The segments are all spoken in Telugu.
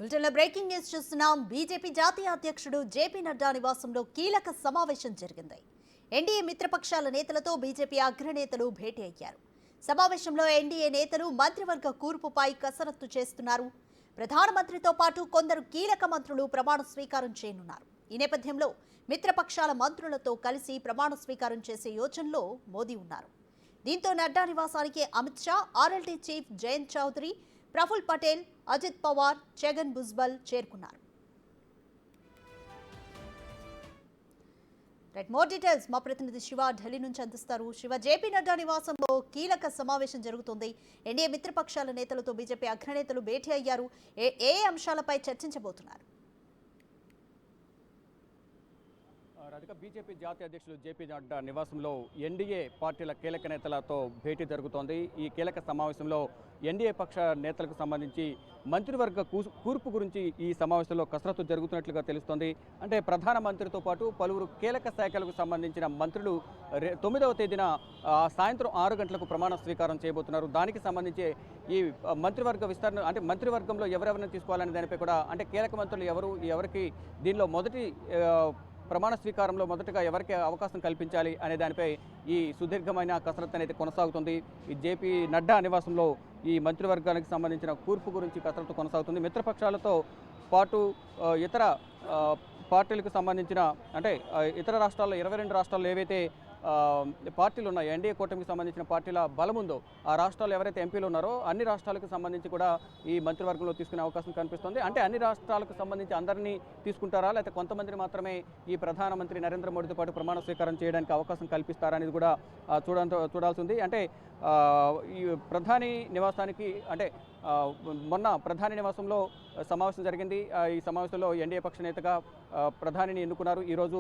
బులెటిన్లో బ్రేకింగ్ న్యూస్ చూస్తున్నాం. బీజేపీ జాతీయ అధ్యక్షుడు జేపీ నడ్డా నివాసంలో కీలక సమావేశం జరిగింది. ఎన్డీఏ మిత్రపక్షాల నేతలతో బీజేపీ అగ్రనేతలు భేటీ అయ్యారు. సమావేశంలో ఎన్డీఏ నేతలు మంత్రివర్గ కూర్పుపై కసరత్తు చేస్తున్నారు. ప్రధానమంత్రితో పాటు కొందరు కీలక మంత్రులు ప్రమాణ స్వీకారం చేయనున్నారు. ఈ నేపథ్యంలో మిత్రపక్షాల మంత్రులతో కలిసి ప్రమాణ స్వీకారం చేసే యోచనలో మోదీ ఉన్నారు. దీంతో నడ్డా నివాసానికి అమిత్ షా, ఆర్ఎల్డీ చీఫ్ జయంత్ చౌదరి, ప్రఫుల్ పటేల్, అజిత్ పవార్, ఛగన్ భుజ్బల్ చేరుకున్నారు. మోర్ డీటెయిల్స్ మా ప్రతినిధి శివ ఢిల్లీ నుంచి అందిస్తారు. శివ, జేపీ నడ్డా నివాసంలో కీలక సమావేశం జరుగుతుంది. ఎన్డీఏ మిత్రపక్షాల నేతలతో బీజేపీ అగ్రనేతలు భేటీ అయ్యారు. ఏ అంశాలపై చర్చించబోతున్నారు? బీజేపీ జాతీయ అధ్యక్షులు జేపీ నడ్డా నివాసంలో ఎన్డీఏ పార్టీల కీలక నేతలతో భేటీ జరుగుతోంది. ఈ కీలక సమావేశంలో ఎన్డీఏ పక్ష నేతలకు సంబంధించి మంత్రివర్గ కూర్పు గురించి ఈ సమావేశంలో కసరత్తు జరుగుతున్నట్లుగా తెలుస్తోంది. అంటే ప్రధానమంత్రితో పాటు పలువురు కీలక శాఖలకు సంబంధించిన మంత్రులు 9వ తేదీన సాయంత్రం 6 గంటలకు ప్రమాణ స్వీకారం చేయబోతున్నారు. దానికి సంబంధించి ఈ మంత్రివర్గ విస్తరణ, అంటే మంత్రివర్గంలో ఎవరెవరిని తీసుకోవాలనే దానిపై కూడా, అంటే కీలక మంత్రులు ఎవరికి దీనిలో మొదటి ప్రమాణ స్వీకారంలో మొదటగా ఎవరికి అవకాశం కల్పించాలి అనే దానిపై ఈ సుదీర్ఘమైన కసరత్తు అనేది కొనసాగుతుంది. ఈ జేపీ నడ్డా నివాసంలో ఈ మంత్రివర్గానికి సంబంధించిన కూర్పు గురించి కసరత్తు కొనసాగుతుంది. మిత్రపక్షాలతో పాటు ఇతర పార్టీలకు సంబంధించిన, అంటే ఇతర రాష్ట్రాల్లో 22 రాష్ట్రాల్లో ఏవైతే పార్టీలు ఉన్నాయి, ఎన్డీఏ కూటమికి సంబంధించిన పార్టీల బలం ఉందో ఆ రాష్ట్రాలు ఎవరైతే ఎంపీలు ఉన్నారో అన్ని రాష్ట్రాలకు సంబంధించి కూడా ఈ మంత్రివర్గంలో తీసుకునే అవకాశం కనిపిస్తుంది. అంటే అన్ని రాష్ట్రాలకు సంబంధించి అందరినీ తీసుకుంటారా, లేకపోతే కొంతమందిని మాత్రమే ఈ ప్రధానమంత్రి నరేంద్ర మోడీతో పాటు ప్రమాణ స్వీకారం చేయడానికి అవకాశం కల్పిస్తారా అనేది కూడా చూడాల్సి ఉంది. అంటే ఈ ప్రధాని నివాసానికి, అంటే మొన్న ప్రధాని నివాసంలో సమావేశం జరిగింది. ఈ సమావేశంలో ఎన్డీఏ పక్ష నేతగా ప్రధానిని ఎన్నుకున్నారు. ఈరోజు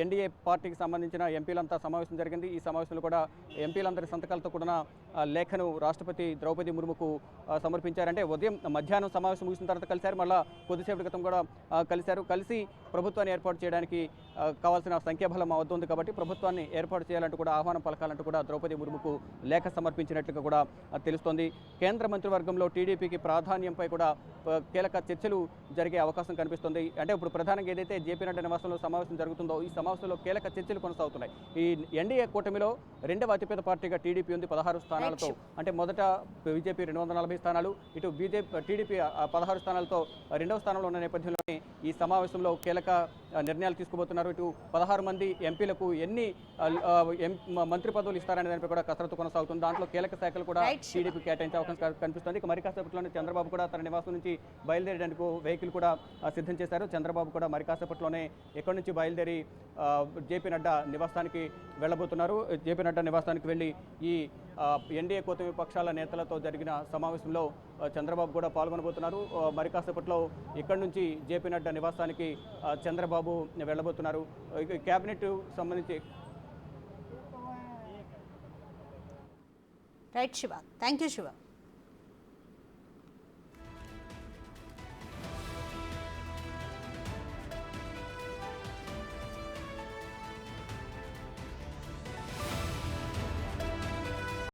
ఎన్డీఏ పార్టీకి సంబంధించిన ఎంపీలంతా సమావేశం జరిగింది. ఈ సమావేశంలో కూడా ఎంపీలందరి సంతకాలతో కూడిన లేఖను రాష్ట్రపతి ద్రౌపది ముర్ముకు సమర్పించారంటే మధ్యాహ్నం సమావేశం ముగిసిన తర్వాత కలిశారు. మళ్ళీ కొద్దిసేపటి క్రితం కూడా కలిసి ప్రభుత్వాన్ని ఏర్పాటు చేయడానికి కావాల్సిన సంఖ్యాబలం వద్ద ఉంది కాబట్టి ప్రభుత్వాన్ని ఏర్పాటు చేయాలంటూ కూడా ఆహ్వానం పలకాలంటూ కూడా ద్రౌపది ముర్ముకు లేఖ సమర్పించినట్లుగా కూడా తెలుస్తోంది. కేంద్ర మంత్రివర్గంలో టీడీపీకి ప్రాధాన్యంపై కూడా కీలక చర్చలు జరిగే అవకాశం కనిపిస్తుంది. అంటే ఇప్పుడు ప్రధానంగా ఏదైతే జేపీ నడ్డా నివాసంలో సమావేశం జరుగుతుందో ఈ సమావేశంలో కీలక చర్చలు కొనసాగుతున్నాయి. ఈ ఎన్డీఏ కూటమిలో రెండవ అతిపెద్ద పార్టీగా టీడీపీ ఉంది 16 స్థానాలతో. అంటే మొదట బీజేపీ 240 స్థానాలు, ఇటు టీడీపీ 16 స్థానాలతో రెండవ స్థానంలో ఉన్న నేపథ్యంలోనే ఈ సమావేశంలో కీలక నిర్ణయాలు తీసుకోబోతున్నారు. ఇటు 16 మంది ఎంపీలకు ఎన్ని మంత్రి పదవులు ఇస్తారనే దానిపై కూడా కసరత్తు కొనసాగుతుంది. దాంట్లో కీలక శాఖలు కూడా టీడీపీ కేటాయించే అవకాశం కనిపిస్తుంది. ఇక మరి కాసేపట్లోనే చంద్రబాబు కూడా తన నివాసం నుంచి బయలుదేరడానికి వెహికల్ కూడా సిద్ధం చేశారు. చంద్రబాబు కూడా మరి కాసేపట్లోనే ఎక్కడి నుంచి బయలుదేరి జేపీ నడ్డా నివాసానికి వెళ్ళబోతున్నారు. జేపీ నడ్డా నివాసానికి వెళ్ళి ఈ ఎన్డీఏ కూటమి పక్షాల నేతలతో జరిగిన సమావేశంలో చంద్రబాబు కూడా పాల్గొనబోతున్నారు. మరి కాసేపట్లో ఇక్కడి నుంచి జేపీ నడ్డా నివాసానికి చంద్రబాబు వెళ్ళబోతున్నారు. కేబినెట్ సంబంధించి right Shiva, thank you Shiva.